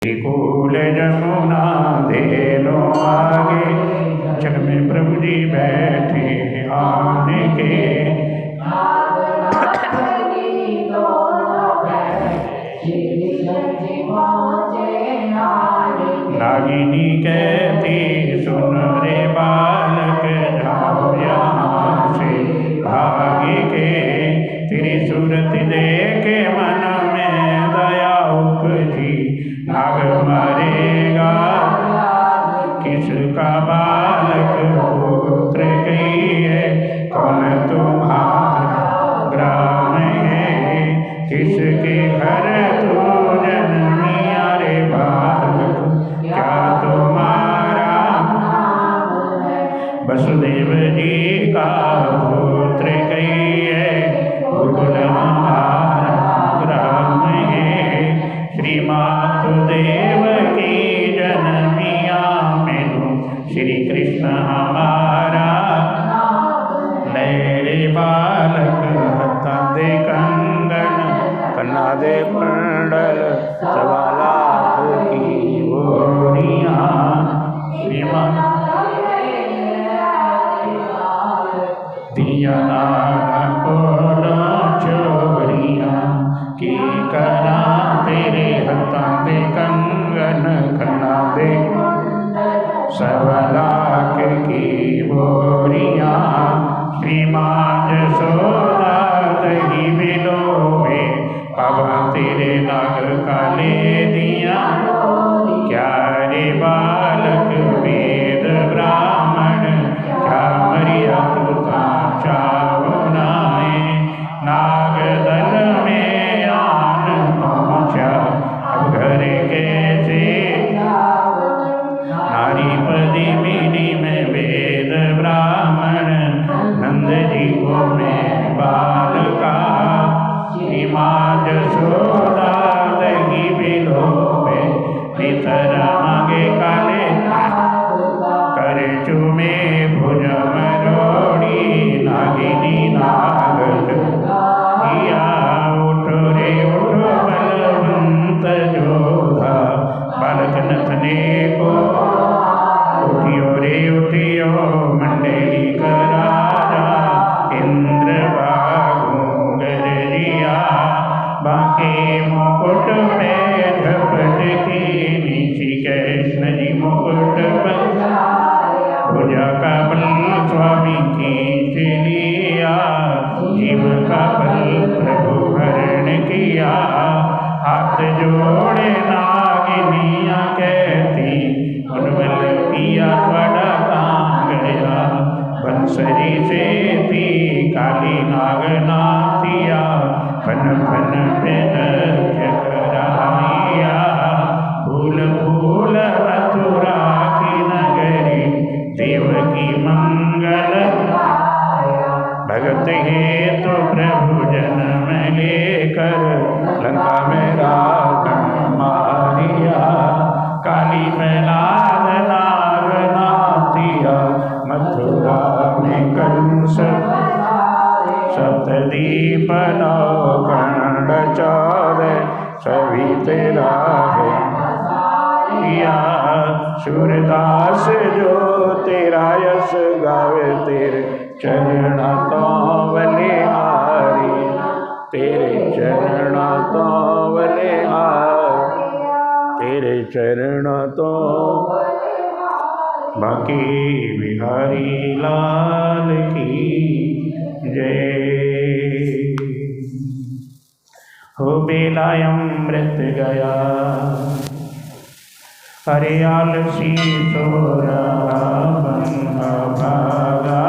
Cool Jamuna धेनो आगे, जग में प्रभु जी बैठे आने के। नागिनी कहती सुन रे बालक, जाओ यहाँ से भागे के। तेरी सूरत देख मन में दया उपजी, नाग मरेगा किसका बालक पुत्र कहिए, कौन तुम्हारा ग्राम है, किसके घर तू जन्मिया रे बालक, क्या तुम्हारा वसुदेव जी का पुत्र कहिए, कुल हमारा ग्राम है। श्री मातुदेव की जन्मिया मेनू, श्री कृष्ण हमारा नैरे बालक। हत्ता दे कंगन कन्ना दे कुंडल, सवा लाख की बोरियां। दिया नागा कोला चोरियां, की करा तेरे हत्ता दे कंगन कन्ना दे सवा लाख की बोरियां। श्री मां यशोदा दही बिलोवे, पावा तेरे नाग काले दिया, क्या रे बालक वेद ब्राह्मण, क्या मरिया तू चावनाए। नाग दल में आन पहुँचा, अब घर कैसे नारी पदिमिनी में वेद ब्राह्मण, नंद जी को मैं बालका। श्री मां यशोदा दही बिलोवे, भीतर मांगे काले कर चूमे भुज मरोड़ी। नागिनी नाग किया, उठो रे उठो बलवंत जोधा, बालक नथने को उठियो रे उठियो, मंडली करारा इंद्र बागों गरजिया। बाके मुकुट पे झपट की, नीची कृष्ण जी मुकुट भुजा का बल स्वामी खींच लिया, जीव का बल प्रभु हरण किया। हाथ जोड़े नागिनिया कहती, उन्मल पिया बड़ा काम गया। बंसरी से थी काली नाग नाथिया, फन फन पे नृत्य कराइया। फूल फूल मथुरा की नगरी, देवकी मंगल भगत हेतु प्रभु जन्म लेकर, लंका में रावण मारिया। काली प्रहलाद नाग नाथिया, मथुरा में कंस सप्तदीप नौखंड 14, सभी तेरा है या। सूरदास जो तेरा यश गावे, तेरे चरण तो बलिहारी, तेरे चरण तो बलिहारी, तेरे चरण तो। बाकी बिहारी लाल की जय हो। बेला अमृत गया, अरे आलसी सोरा बंगा भागा,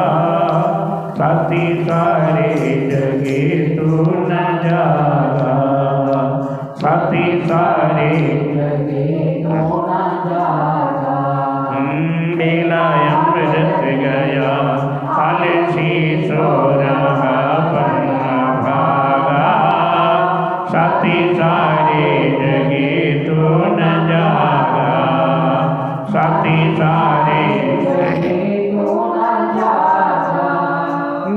साथी सारे जगे तू न जागा, साथी सारे जगे तू न जागा। बेला अमृत गया, आलसी सोरा बंगा भागा, साथी सारे जगे तू न जागा, साथी सारे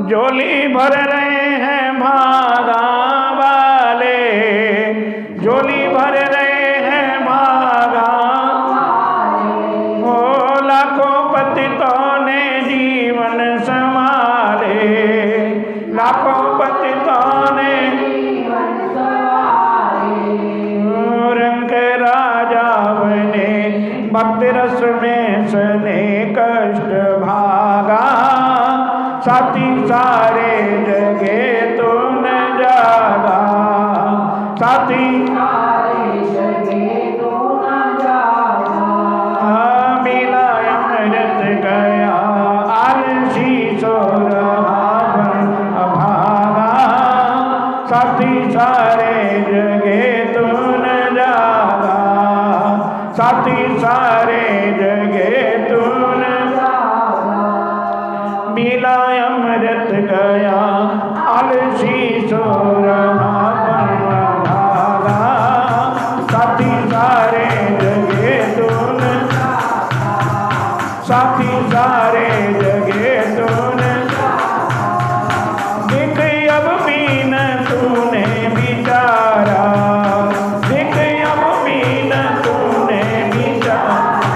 झोली भर रहे हैं भागा वाले, झोली भर रहे हैं भागा भक्ति रस में सने कष्ट भागा, साथी सारे जगे तो न जागा, साथी सारे जगे तो न जागा। मिला अमृत गया आलसी सो रहा अभागा, साथी सारे जगे तो न जागा, साथी सारे जगे तो न जागा। मिला अमृत गया आलसी सो रहा भागा, साथी सारे जगे तो न जागा, साथी सारे जगे तो न देख अब भी न तूने विचारा, देख अब भी न तूने विचारा,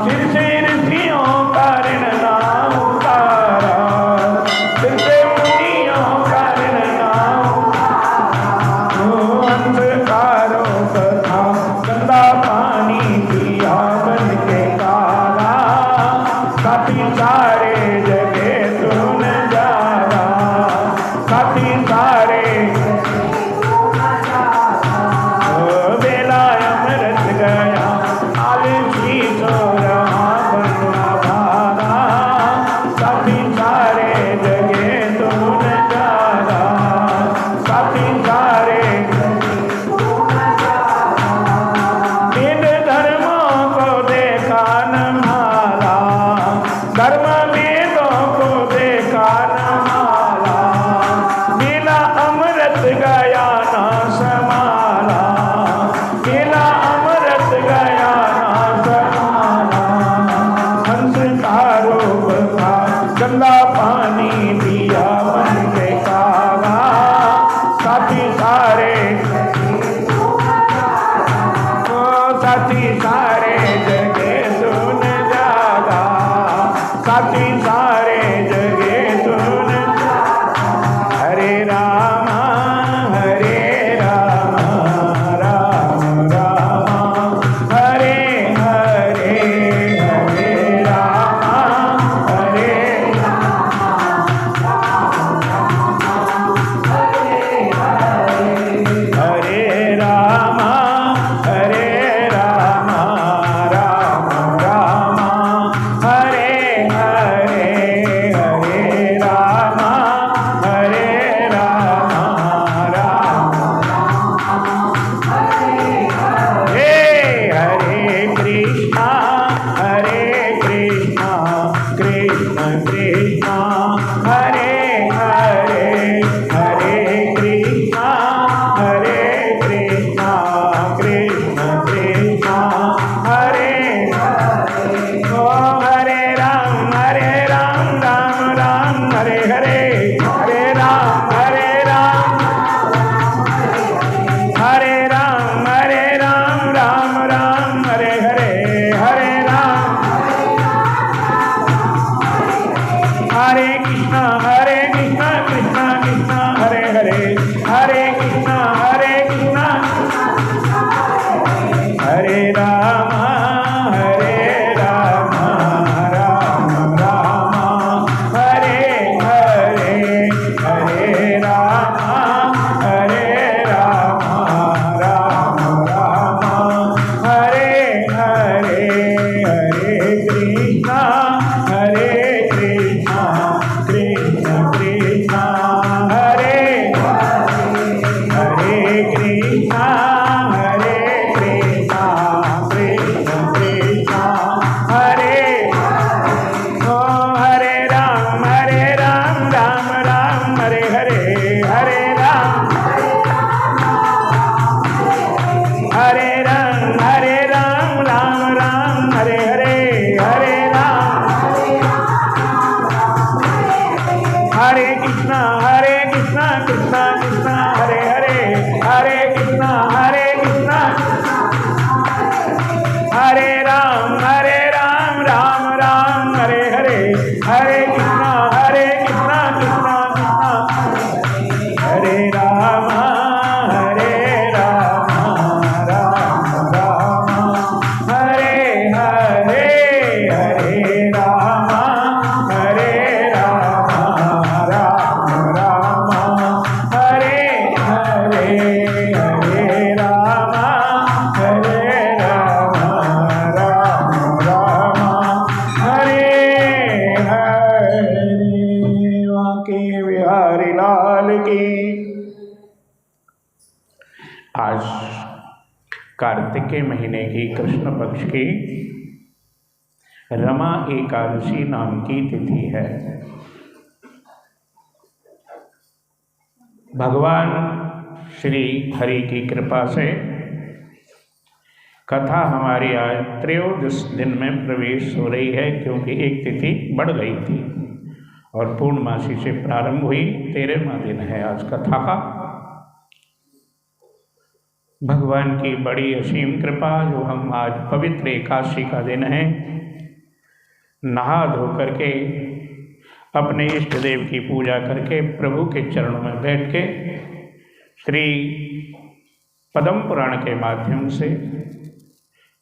सिर से ऋषियों का ऋण ना उतारा, सिर से मुनियों का ऋण ना उतारा। अंधकारों तथा गंदा पानी पिया बन के काला, साथी सारे जगे तो न जागा, साथी सारे बेला अमृत गया आलसी सो रहा बनवा भागा, साथी सारे जगे तो न जागा, साथी सारे वेद धर्मों को देखा न माला, धर्म वेदों को देखा न माला, मिला अमृत गया ना समाला, मिला अमृत गया ना समाला। हंस का रूप था गंदा पानी पिया बन के काला, साथी सारे साथी सारे जगे तो न जागा, साथी सारे जगे तो न जागा। हरे राम राम राम हरे हरे, हरे राम हरे राम, हरे राम राम राम हरे हरे, हरे राम राम हे हरे कृष्णा कृष्ण कृष्ण हरे हरे, हरे कृष्णा कृष्ण कृष्ण हरे हरे। ओ हरे राम राम राम हरे हरे, हरे राम हरे राम राम राम हरे हरे, हरे राम हरे कृष्ण कृष्ण कृष्ण हरे हरे, हरे कृष्ण हरे राम राम राम हरे हरे, हरे राम राम राम हरे हरे, हरे कृष्ण कृष्ण कृष्ण हरे हरे कृष्ण कृष्ण कृष्ण हरे ओ हरे राम राम राम हरे हरे, हरे राम राम राम हरे हरे, हरे राम हरे कृष्ण कृष्ण कृष्ण हरे हरे, हरे कृष्ण हरे राम राम राम हरे हरे, हरे कृष्ण कृष्ण कृष्ण हरे राम राम राम हरे कार्तिकेय महीने की कृष्ण पक्ष की रमा एकादशी नाम की तिथि है। भगवान श्री हरि की कृपा से कथा हमारी आज त्रयोदश दिन में प्रवेश हो रही है, क्योंकि एक तिथि बढ़ गई थी और पूर्णमासी से प्रारंभ हुई। 13वां दिन है आज कथा का। भगवान की बड़ी असीम कृपा, जो हम आज पवित्र एकादशी का दिन है, नहा धो करके अपने इष्ट देव की पूजा करके प्रभु के चरणों में बैठ के श्री पद्म पुराण के माध्यम से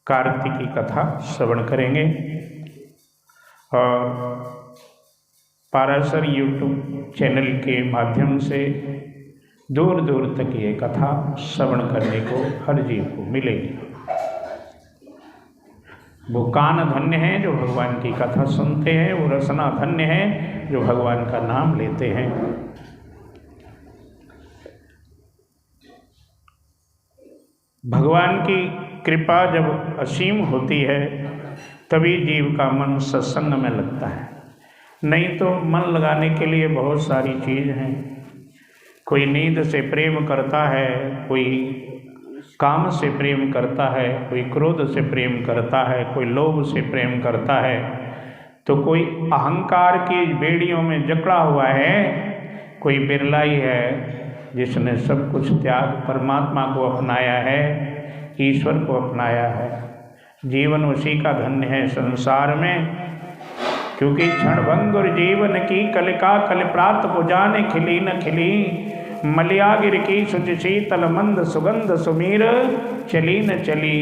कार्तिकी कथा श्रवण करेंगे और पाराशर यूट्यूब चैनल के माध्यम से दूर दूर तक ये कथा श्रवण करने को हर जीव को मिलेगी। वो कान धन्य हैं जो भगवान की कथा सुनते हैं, वो रसना धन्य है जो भगवान का नाम लेते हैं। भगवान की कृपा जब असीम होती है तभी जीव का मन सत्संग में लगता है, नहीं तो मन लगाने के लिए बहुत सारी चीज़ हैं। कोई नींद से प्रेम करता है, कोई काम से प्रेम करता है, कोई क्रोध से प्रेम करता है, कोई लोभ से प्रेम करता है, तो कोई अहंकार की बेड़ियों में जकड़ा हुआ है, कोई बिरला ही है जिसने सब कुछ त्याग परमात्मा को अपनाया है, ईश्वर को अपनाया है। जीवन उसी का धन्य है संसार में, क्योंकि क्षणभंगुर जीवन की कलिका कल प्रात को जाने खिली न खिली, मलियागिर की सुच शीतल मंद सुगंध सुमीर चली न चली।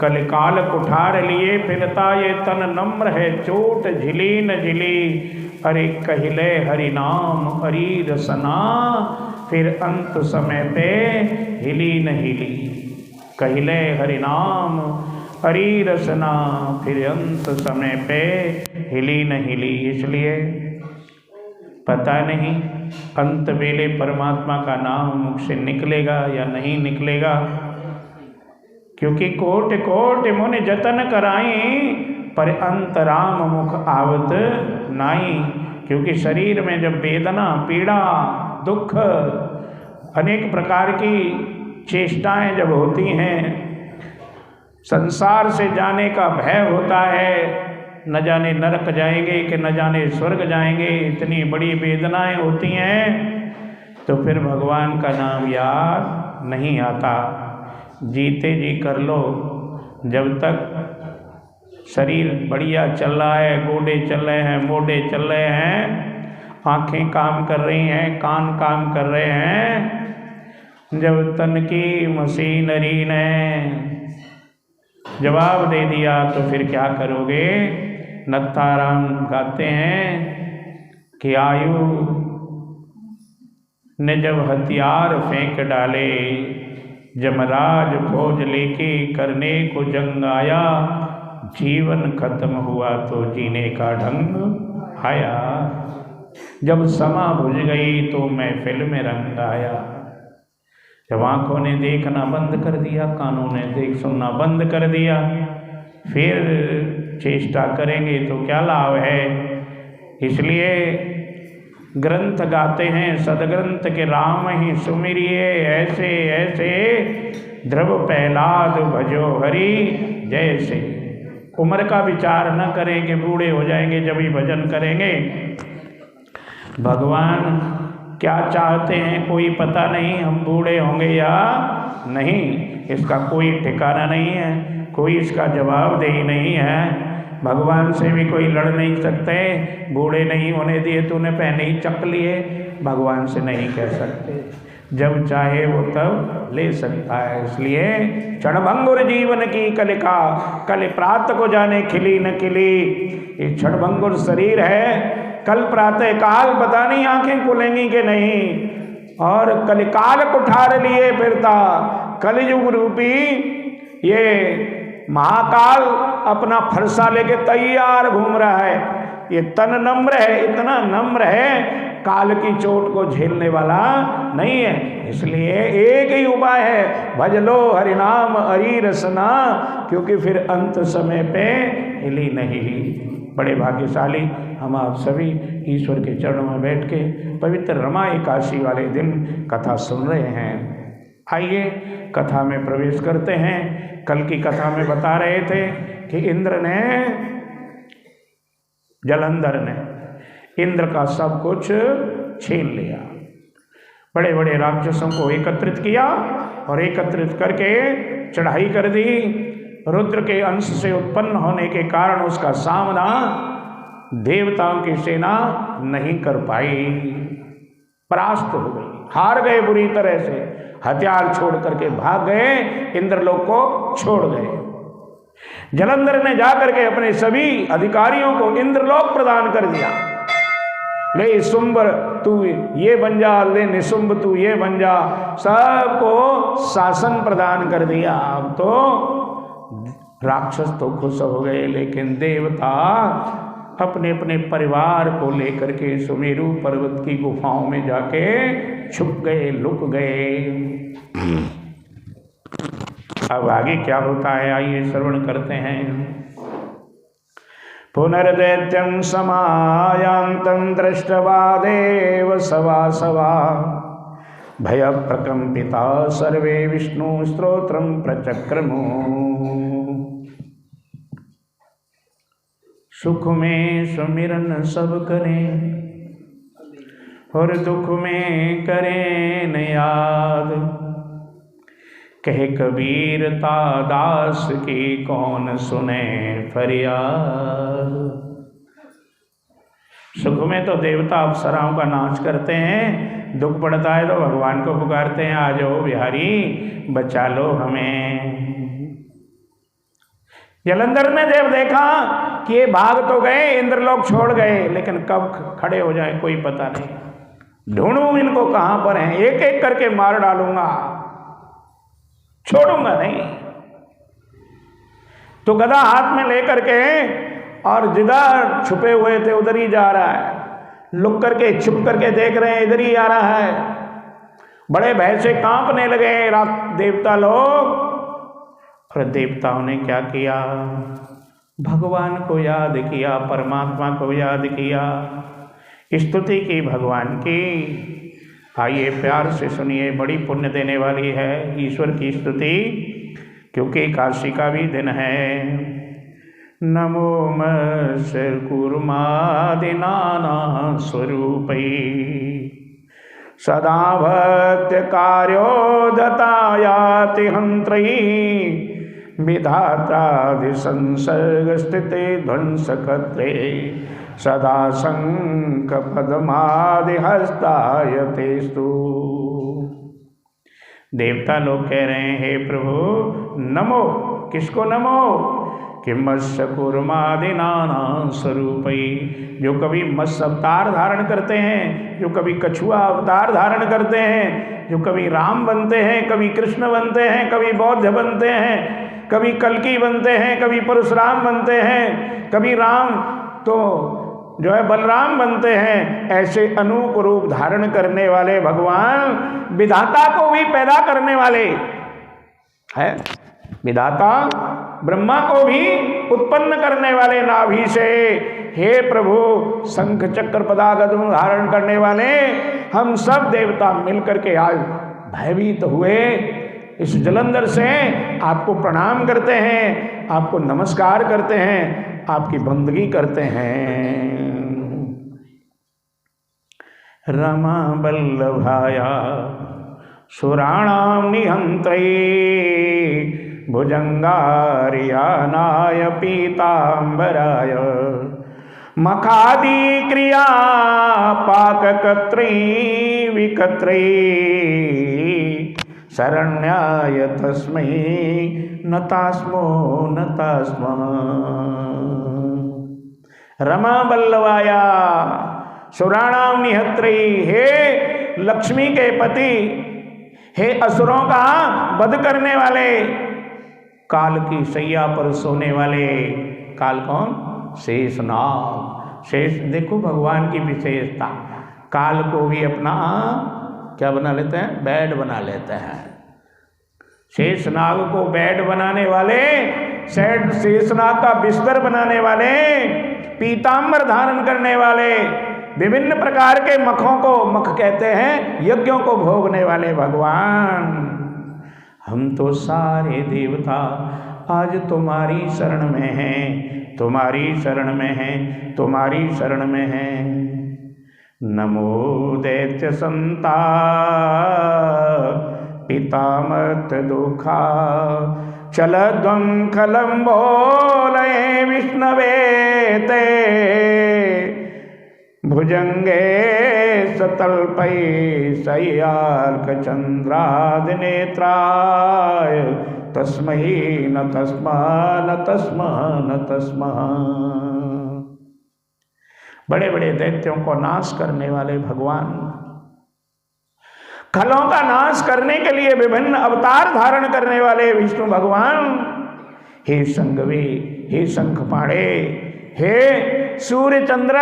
कल काल कुठार लिए फिरता ये तन नम्र है, चोट झिली न झिली। अरे कहिले हरि नाम हरि रसना, फिर अंत समय पे हिली न हिली। कहिले हरि नाम हरि रसना, फिर अंत समय पे हिली न हिली। इसलिए पता नहीं अंत वेले परमात्मा का नाम मुख से निकलेगा या नहीं निकलेगा, क्योंकि कोट कोट मुनि जतन कराई, पर अंत राम मुख आवत नाई। क्योंकि शरीर में जब वेदना, पीड़ा, दुख, अनेक प्रकार की चेष्टाएं जब होती हैं, संसार से जाने का भय होता है, न जाने नरक जाएंगे कि न जाने स्वर्ग जाएंगे, इतनी बड़ी वेदनाएं होती हैं, तो फिर भगवान का नाम याद नहीं आता। जीते जी कर लो, जब तक शरीर बढ़िया चल रहा है, गोडे चल रहे हैं, मोढे चल रहे हैं, आँखें काम कर रही हैं, कान काम कर रहे हैं, जब तन की मशीनरी ने जवाब दे दिया तो फिर क्या करोगे। नत्थाराम गाते हैं कि आयु ने जब हथियार फेंक डाले, जमराज फौज लेके करने को जंग आया, जीवन खत्म हुआ तो जीने का ढंग आया। जब समा बुझ गई तो महफिल में रंग आया। जब आँखों ने देखना बंद कर दिया, कानों ने सुनना बंद कर दिया, फिर चेष्टा करेंगे तो क्या लाभ है। इसलिए ग्रंथ गाते हैं, सदग्रंथ के राम ही सुमिरिए, ऐसे ऐसे ध्रुव प्रहलाद भजो हरि जैसे। उम्र का विचार न करें कि बूढ़े हो जाएंगे जब ही भजन करेंगे। भगवान क्या चाहते हैं कोई पता नहीं, हम बूढ़े होंगे या नहीं इसका कोई ठिकाना नहीं है, कोई इसका जवाबदेही नहीं है। भगवान से भी कोई लड़ नहीं सकते, बूढ़े नहीं होने दिए तूने पहले ही चक लिए, भगवान से नहीं कह सकते, जब चाहे वो तब ले सकता है। इसलिए क्षणभंगुर जीवन की कलिका कल प्रात को जाने खिली न खिली। ये क्षणभंगुर शरीर है, कल प्रातः काल पता नहीं आंखें खुलेंगी कि नहीं, और कलिकाल कुठार लिए फिरता कलयुग रूपी ये महाकाल अपना फरसा लेके तैयार घूम रहा है। ये तन नम्र है, इतना नम्र है, काल की चोट को झेलने वाला नहीं है। इसलिए एक ही उपाय है, भज लो हरिनाम हरि रसना, क्योंकि फिर अंत समय पे हिली नहीं। बड़े भाग्यशाली हम आप सभी ईश्वर के चरणों में बैठ के पवित्र रमा एकादशी वाले दिन कथा सुन रहे हैं। आइए कथा में प्रवेश करते हैं। कल की कथा में बता रहे थे कि इंद्र ने, जलंधर ने इंद्र का सब कुछ छीन लिया, बड़े बड़े राक्षसों को एकत्रित किया और एकत्रित करके चढ़ाई कर दी। रुद्र के अंश से उत्पन्न होने के कारण उसका सामना देवताओं की सेना नहीं कर पाई, परास्त हो गई, हार गए बुरी तरह से, हथियार छोड़ करके भाग गए, इंद्रलोक को छोड़ गए। जलंधर ने जाकर के अपने सभी अधिकारियों को इंद्रलोक प्रदान कर दिया। ले शुंबर तू ये बन जा, ले निशुंभ तू ये बन जा, सबको शासन प्रदान कर दिया। अब तो राक्षस तो खुश हो गए, लेकिन देवता अपने अपने परिवार को लेकर के सुमेरु पर्वत की गुफाओं में जाके छुप गए, लुक गए। अब आगे क्या होता है, आइए श्रवण करते हैं। पुनर्दैत्यं समायान्तं दृष्ट्वा देव सवासवा, भय प्रकंपिता सर्वे विष्णु स्तोत्रं प्रचक्रमु। सुख में सुमिरन सब करें और दुख में करें न याद, कहे कबीर ता दास की कौन सुने फरियाद। सुख में तो देवता अप्सराओं का नाच करते हैं, दुख पड़ता है तो भगवान को पुकारते हैं, आ जाओ बिहारी बचा लो हमें। जलंधर ने जब देखा कि ये भाग तो गए, इंद्रलोक छोड़ गए, लेकिन कब खड़े हो जाए कोई पता नहीं, ढूंढूं इनको कहां पर हैं, एक एक करके मार डालूंगा, छोड़ूंगा नहीं। तो गदा हाथ में लेकर के और जिधर छुपे हुए थे उधर ही जा रहा है, लुक करके छुप करके देख रहे हैं, इधर ही आ रहा है। बड़े भय से कांपने लगे देवता लोग। और देवताओं ने क्या किया, भगवान को याद किया, परमात्मा को याद किया, स्तुति की भगवान की। आइए प्यार से सुनिए, बड़ी पुण्य देने वाली है ईश्वर की स्तुति, क्योंकि एकादशी का भी दिन है। नमो मत्स्य कूर्मादि नाना स्वरूपै, सदा भक्त्य कार्योदतायाति हंत्री, विधात्रादि संसर्ग स्थिति ध्वंसकत्रे, सदा शंख पद्मादि हस्तायतेस्तु। देवता लोग कह रहे हैं, हे प्रभु नमो, किसको नमो, कि मत्स्य कूर्मादि नाना स्वरूपै, जो कभी मत्स्य अवतार धारण करते हैं, जो कभी कछुआ अवतार धारण करते हैं, जो कभी राम बनते हैं, कभी कृष्ण बनते हैं, कभी बौद्ध बनते हैं, कभी कल्की बनते हैं, कभी परशुराम बनते हैं, कभी राम तो जो है बलराम बनते हैं। ऐसे अनूप रूप धारण करने वाले भगवान, विधाता को भी पैदा करने वाले है, विधाता ब्रह्मा को भी उत्पन्न करने वाले नाभि से। हे प्रभु, शंख चक्र पदागम धारण करने वाले हम सब देवता मिलकर के आज भयभीत हुए, इस जलंधर से आपको प्रणाम करते हैं, आपको नमस्कार करते हैं, आपकी बंदगी करते हैं। रमा बल्लभाया सुराणाम निहंत्रै, भुजंगारियानाय पीतांबराय, मखादी क्रिया पाककर्त्री विकर्त्री, शरण्याय तस्मै नतास्मो नतास्म। रमा बल्लवाया सुराणाम निहत्रे, हे लक्ष्मी के पति, हे असुरों का वध करने वाले, काल की सैया पर सोने वाले, काल कौन? शेषनाग, शेष देखो भगवान की विशेषता, काल को भी अपना क्या बना लेते हैं, बेड बना लेते हैं। शेषनाग को बेड बनाने वाले, शेषनाग का बिस्तर बनाने वाले, पीतांबर धारण करने वाले, विभिन्न प्रकार के मखों को, मख कहते हैं यज्ञों को भोगने वाले भगवान। हम तो सारे देवता आज तुम्हारी शरण में हैं, तुम्हारी शरण में हैं, तुम्हारी शरण में हैं। नमो दैत्य संता पितामत दुखा चलद्वं खलं बोलये विष्णवे ते भुजंगे सतल्पै शय्यार्क चंद्रादि नेत्राय तस्मै न तस्मा न तस्मा न तस्मा। बड़े बड़े दैत्यों को नाश करने वाले भगवान, खलों का नाश करने के लिए विभिन्न अवतार धारण करने वाले विष्णु भगवान। हे संगवे, हे शंखपाणे, हे सूर्य चंद्र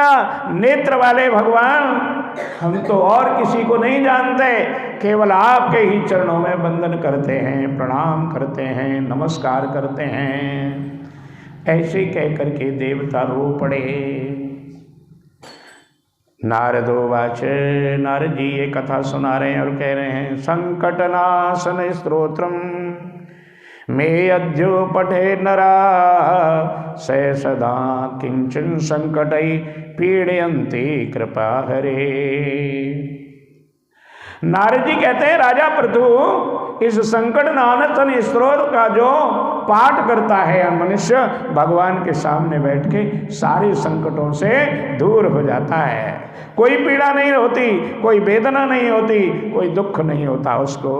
नेत्र वाले भगवान, हम तो और किसी को नहीं जानते, केवल आपके ही चरणों में वंदन करते हैं, प्रणाम करते हैं, नमस्कार करते हैं। ऐसे कह करके देवता रो पड़े। नारदोवाच, नारद जी ये कथा सुना रहे हैं और कह रहे हैं, संकटनाशन स्तोत्रम मे अद्यो पठे नरा स सदा किंचन संकटै पीड़यन्ति कृपा हरे। नारद जी कहते हैं, राजा पृथु इस संकट नाशन स्तोत्र का जो पाठ करता है मनुष्य, भगवान के सामने बैठ के सारे संकटों से दूर हो जाता है। कोई पीड़ा नहीं होती, कोई वेदना नहीं होती, कोई दुख नहीं होता उसको।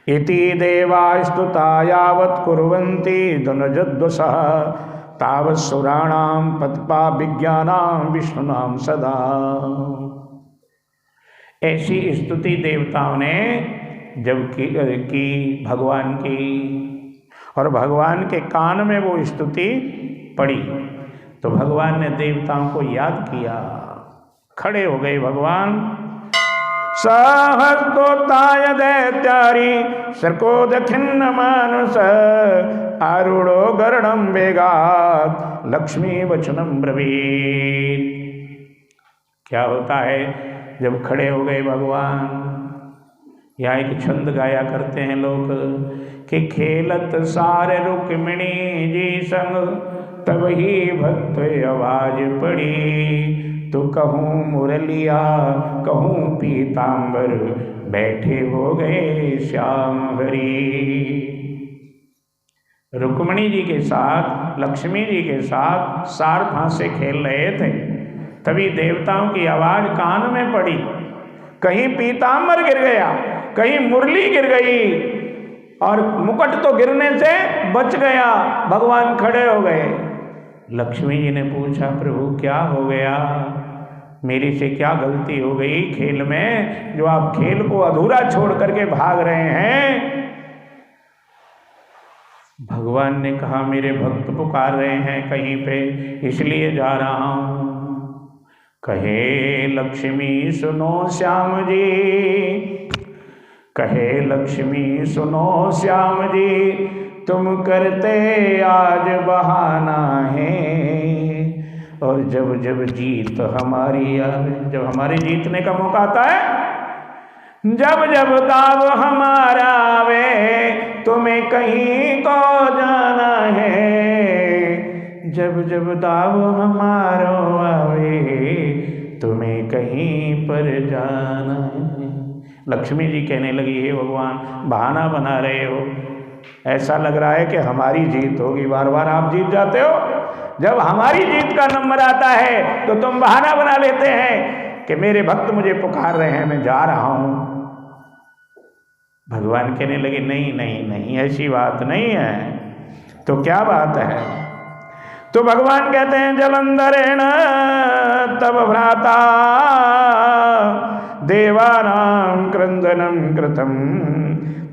इति देवा स्तुता यावत् कुर्वन्ति धनुजद्वसः तावत् सुराणां पत्पा विज्ञानां विष्णुनां सदा। ऐसी स्तुति देवताओं ने जब की भगवान की, और भगवान के कान में वो स्तुति पड़ी, तो भगवान ने देवताओं को याद किया। खड़े हो गए भगवान। सहस्तोताय दैत्यारी सर्कोद खिन्न मानुष आरूढ़ो गरुड़ं वेगात् लक्ष्मी वचनम ब्रवीत। क्या होता है जब खड़े हो गए भगवान? यहाँ एक छंद गाया करते हैं लोग कि खेलत सारे रुक्मिणी जी संग तब ही भक्त आवाज पड़ी, तो कहूँ मुरलिया कहूँ पीतांबर बैठे हो गए श्याम हरि। रुक्मिणी जी के साथ, लक्ष्मी जी के साथ सार फांसे खेल रहे थे, तभी देवताओं की आवाज कान में पड़ी। कहीं पीतांबर गिर गया, कहीं मुरली गिर गई, और मुकुट तो गिरने से बच गया। भगवान खड़े हो गए। लक्ष्मी जी ने पूछा, प्रभु क्या हो गया, मेरी से क्या गलती हो गई खेल में, जो आप खेल को अधूरा छोड़ करके भाग रहे हैं? भगवान ने कहा, मेरे भक्त पुकार रहे हैं कहीं पे, इसलिए जा रहा हूं। कहे लक्ष्मी सुनो श्याम जी, कहे लक्ष्मी सुनो श्याम जी, तुम करते आज बहाना है, और जब जब जीत हमारी आवे, जब हमारे जीतने का मौका आता है, जब जब दाव हमारा आवे, तुम्हें कहीं को जाना है, जब जब दाव हमारा आवे, तुम्हें कहीं पर जाना है। लक्ष्मी जी कहने लगी, हे भगवान बहाना बना रहे हो, ऐसा लग रहा है कि हमारी जीत होगी, बार बार आप जीत जाते हो, जब हमारी जीत का नंबर आता है तो तुम बहाना बना लेते हैं कि मेरे भक्त मुझे पुकार रहे हैं, मैं जा रहा हूं। भगवान कहने लगे, नहीं नहीं नहीं, ऐसी बात नहीं है। तो क्या बात है? तो भगवान कहते हैं, जलंधरेण तब भ्राता देवानां क्रंदनं कृतं,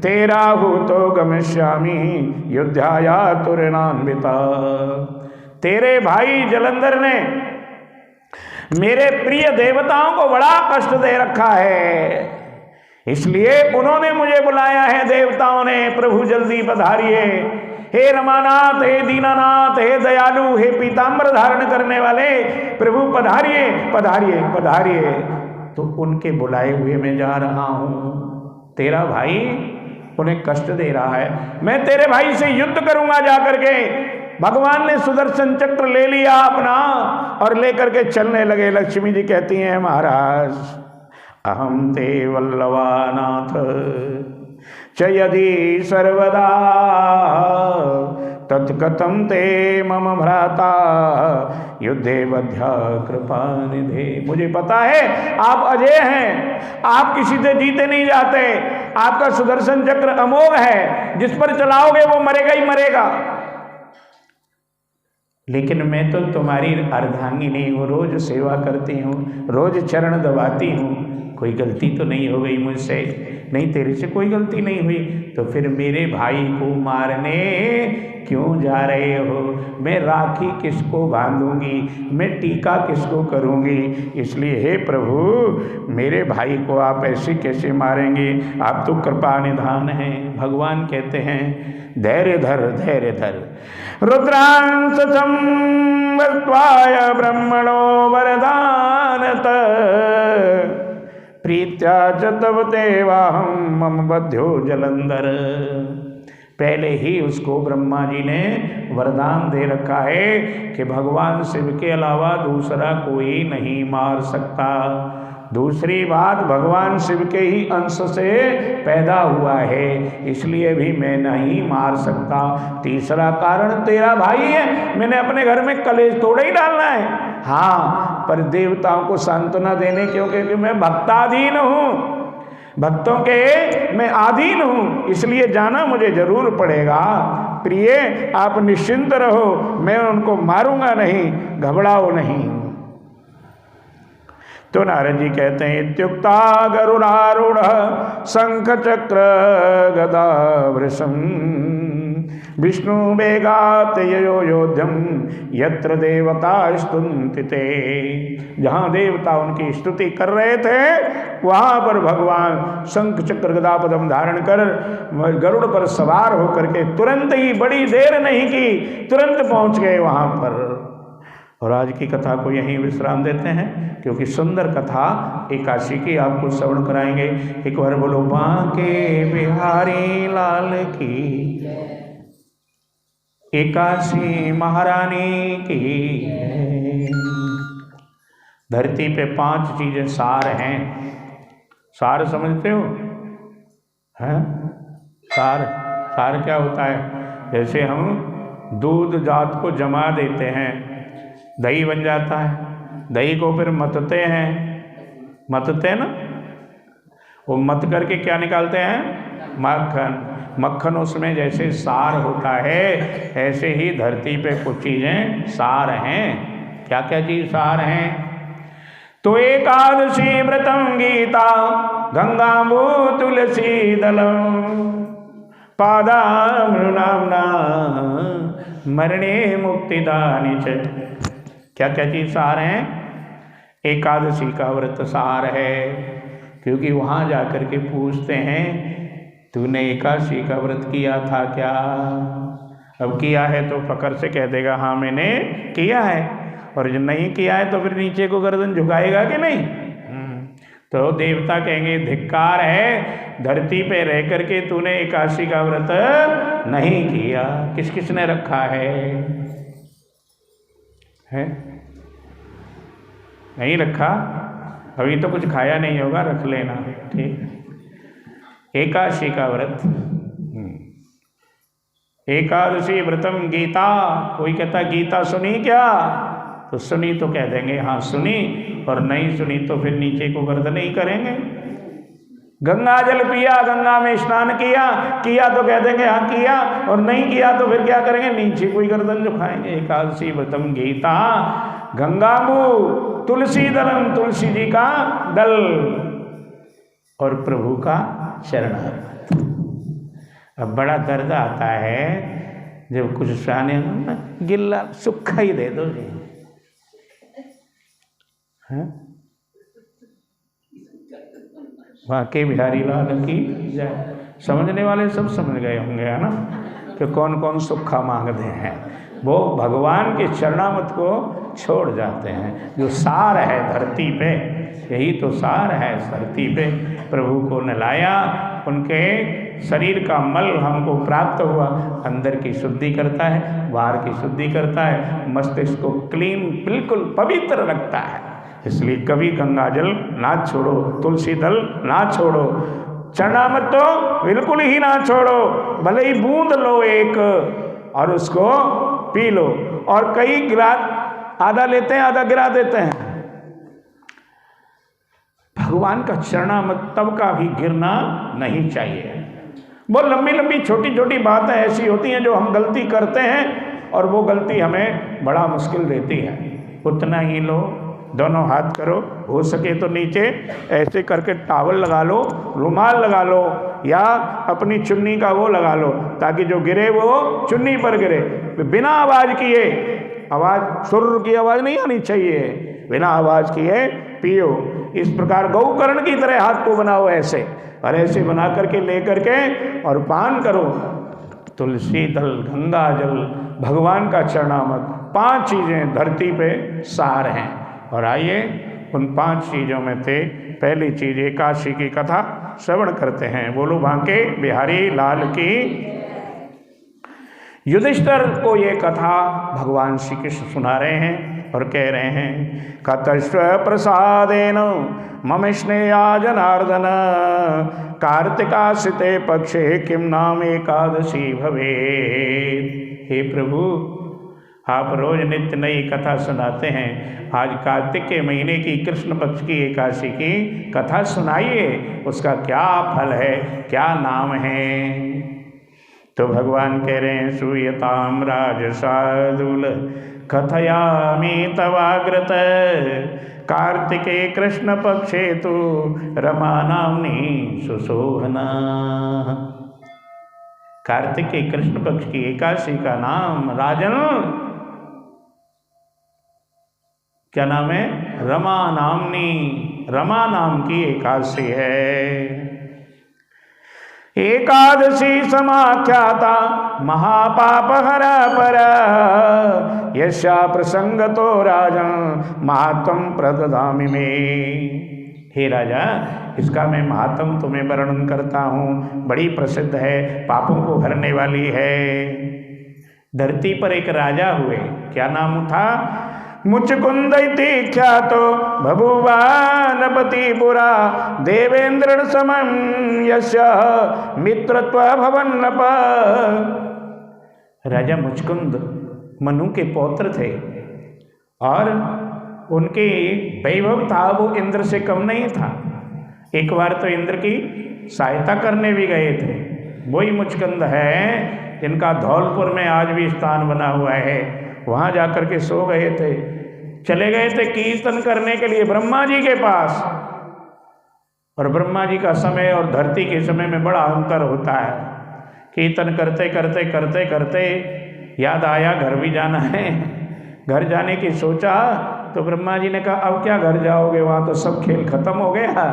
तेराहूतो गमिष्यामि युद्धाया तुरणान्विता। तेरे भाई जलंधर ने मेरे प्रिय देवताओं को बड़ा कष्ट दे रखा है, इसलिए उन्होंने मुझे बुलाया है देवताओं ने। प्रभु जल्दी पधारिए। हे रमानाथ, हे दीनानाथ, हे दयालु, हे पीताम्बर धारण करने वाले प्रभु पधारिए पधारिए पधारिए। तो उनके बुलाए हुए मैं जा रहा हूं। तेरा भाई उन्हें कष्ट दे रहा है, मैं तेरे भाई से युद्ध करूंगा जाकर के। भगवान ने सुदर्शन चक्र ले लिया अपना और लेकर के चलने लगे। लक्ष्मी जी कहती हैं महाराज, अहम ते वल्लवानाथ च यदि सर्वदा तत्कथम ते मम भ्राता युद्धे बध्या कृपा निधे। मुझे पता है आप अजय हैं, आप किसी से जीते नहीं जाते, आपका सुदर्शन चक्र अमोघ है, जिस पर चलाओगे वो मरेगा ही मरेगा। लेकिन मैं तो तुम्हारी अर्धांगिनी हूँ, रोज सेवा करती हूँ, रोज चरण दबाती हूँ, कोई गलती तो नहीं हो गई मुझसे? नहीं, तेरे से कोई गलती नहीं हुई, तो फिर मेरे भाई को मारने क्यों जा रहे हो? मैं राखी किसको बांधूंगी, मैं टीका किसको करूंगी? इसलिए हे प्रभु, मेरे भाई को आप ऐसे कैसे मारेंगे? आप तो कृपा निधान हैं। भगवान कहते हैं धैर्य धर, धैर्य धर। रुद्रांश संवत्वाय ब्रह्मणो वरदानत प्रीत्या च तव देवाहं मम बध्यो जलंधर। पहले ही उसको ब्रह्मा जी ने वरदान दे रखा है कि भगवान शिव के अलावा दूसरा कोई नहीं मार सकता। दूसरी बात, भगवान शिव के ही अंश से पैदा हुआ है, इसलिए भी मैं नहीं मार सकता। तीसरा कारण, तेरा भाई है, मैंने अपने घर में कलेश थोड़ा ही डालना है। हाँ, पर देवताओं को सांत्वना देने, क्योंकि मैं भक्ताधीन हूँ, भक्तों के मैं अधीन हूँ, इसलिए जाना मुझे जरूर पड़ेगा। प्रिय, आप निश्चिंत रहो, मैं उनको मारूंगा नहीं, घबराओ नहीं। तो नारद जी कहते हैं इत्युक्ता गरुडारूढ़ शंख चक्र गदा वृषम विष्णु वेगात यो योध्यम यत्र देवता स्तुन्ति ते। जहाँ देवता उनकी स्तुति कर रहे थे, वहाँ पर भगवान शंख चक्र गदा पद्म धारण कर गरुड़ पर सवार होकर के तुरंत ही, बड़ी देर नहीं की, तुरंत पहुँच गए वहाँ पर। और आज की कथा को यहीं विश्राम देते हैं, क्योंकि सुंदर कथा एकादशी की आपको श्रवण कराएंगे। एक बार बोलो बांके बिहारी लाल की, एकादशी महारानी की। धरती पे 5 चीजें सार हैं। सार समझते हो? हैं? सार क्या होता है? जैसे हम दूध जात को जमा देते हैं, दही बन जाता है, दही को फिर मतते हैं ना, वो मत करके क्या निकालते हैं? मक्खन। मक्खन उसमें जैसे सार होता है, ऐसे ही धरती पे कुछ चीजें सार हैं। क्या क्या चीज सार हैं? तो एकादशी व्रतम गीता गंगांबू तुलसी दलम पादामृणाम्ना मरणे मुक्तिदानी च। क्या क्या चीज सार हैं? एकादशी का व्रत सार है, क्योंकि वहाँ जाकर के पूछते हैं तूने एकादशी का व्रत किया था क्या? अब किया है तो फकर से कह देगा हाँ मैंने किया है, और जो नहीं किया है तो फिर नीचे को गर्दन झुकाएगा कि नहीं? तो देवता कहेंगे धिक्कार है, धरती पे रह करके तूने एकादशी का व्रत नहीं किया। किस किस ने रखा है? नहीं रखा? अभी तो कुछ खाया नहीं होगा, रख लेना, ठीक। एकादशी का व्रत, एकादशी व्रतम गीता। कोई कहता गीता सुनी क्या? तो सुनी तो कह देंगे हाँ सुनी, और नहीं सुनी तो फिर नीचे को गर्दन ही करेंगे। गंगा जल पिया, गंगा में स्नान किया तो कह देंगे हाँ किया, और नहीं किया तो फिर क्या करेंगे? नीचे कोई गर्दन झुकाएंगे। एकादशी व्रतम गीता गंगांबू तुलसी दलम, तुलसी जी का दल, और प्रभु का शरणागत। अब बड़ा दर्द आता है जब कुछ सियाने गिल्ला सूखा ही दे दो जी, हैं? वाकई बिहारी लाल की जय। समझने वाले सब समझ गए होंगे, है ना, कि कौन कौन सूखा मांगते हैं। वो भगवान के चरणामृत को छोड़ जाते हैं, जो सार है धरती पे, यही तो सार है धरती पे। प्रभु को नहलाया, उनके शरीर का मल हमको प्राप्त हुआ, अंदर की शुद्धि करता है, बाहर की शुद्धि करता है, मस्तिष्क को क्लीन बिल्कुल पवित्र रखता है। इसलिए कभी गंगा जल ना छोड़ो, तुलसी दल ना छोड़ो, चरणामृत तो बिल्कुल ही ना छोड़ो, भले ही बूंद लो एक और उसको पी लो। और कई गिलास आधा लेते हैं, आधा गिरा देते हैं। भगवान का चरणामृत तब का भी गिरना नहीं चाहिए। बहुत लंबी लंबी छोटी छोटी बातें ऐसी होती हैं जो हम गलती करते हैं और वो गलती हमें बड़ा मुश्किल देती है। उतना ही लो, दोनों हाथ करो, हो सके तो नीचे ऐसे करके टॉवल लगा लो, रुमाल लगा लो, या अपनी चुन्नी का वो लगा लो, ताकि जो गिरे वो चुन्नी पर गिरे। बिना आवाज़ किए, आवाज़ सुर की आवाज़ नहीं आनी चाहिए, बिना आवाज़ किए पियो। इस प्रकार गौकर्ण की तरह हाथ को बनाओ ऐसे, और ऐसे बना करके ले करके और पान करो। तुलसी दल, गंगा जल, भगवान का चरणामृत, 5 चीज़ें धरती पे सार हैं। और आइए उन 5 चीज़ों में से पहली चीज़ एकादशी की कथा श्रवण करते हैं। बोलो बांके बिहारी लाल की। युधिष्ठिर को ये कथा भगवान श्री कृष्ण सुना रहे हैं और कह रहे हैं, कतस्व प्रसादेन मम स्नेहा जनार्दन कार्तिकासिते पक्षे किम नाम एकादशी भवेत्। हे प्रभु, आप रोज नित्य नई कथा सुनाते हैं, आज कार्तिक के महीने की कृष्ण पक्ष की एकादशी की कथा सुनाइए, उसका क्या फल है, क्या नाम है। तो भगवान कह रहे हैं, सूयताम राजसादुल कथयामि तवाग्रत कार्तिके कृष्ण पक्षे तो रमा नाम्नी सुशोभना। कार्तिक के कृष्ण पक्ष की एकादशी का नाम राजन, क्या नाम है? रमा नामनी, रमा नाम की एकादशी है। एकादशी समाख्याता महापाप हरा पर यशा प्रसंग तो राजन महात्म प्रददामि में। हे राजा, इसका मैं महात्म तुम्हें वर्णन करता हूँ, बड़ी प्रसिद्ध है, पापों को हरने वाली है। धरती पर एक राजा हुए, क्या नाम था? मुचकुंद इति ख्यातो बभूवा नपति पुरा देवेंद्र समं यस्य मित्रत्व भवन नप। राजा मुचकुंद मनु के पौत्र थे और उनके वैभव था वो इंद्र से कम नहीं था। एक बार तो इंद्र की सहायता करने भी गए थे। वही मुचकुंद है जिनका धौलपुर में आज भी स्थान बना हुआ है, वहाँ जाकर के सो गए थे। चले गए थे कीर्तन करने के लिए ब्रह्मा जी के पास, और ब्रह्मा जी का समय और धरती के समय में बड़ा अंतर होता है। कीर्तन करते करते करते करते याद आया घर भी जाना है। घर जाने की सोचा तो ब्रह्मा जी ने कहा, अब क्या घर जाओगे, वहाँ तो सब खेल खत्म हो गया।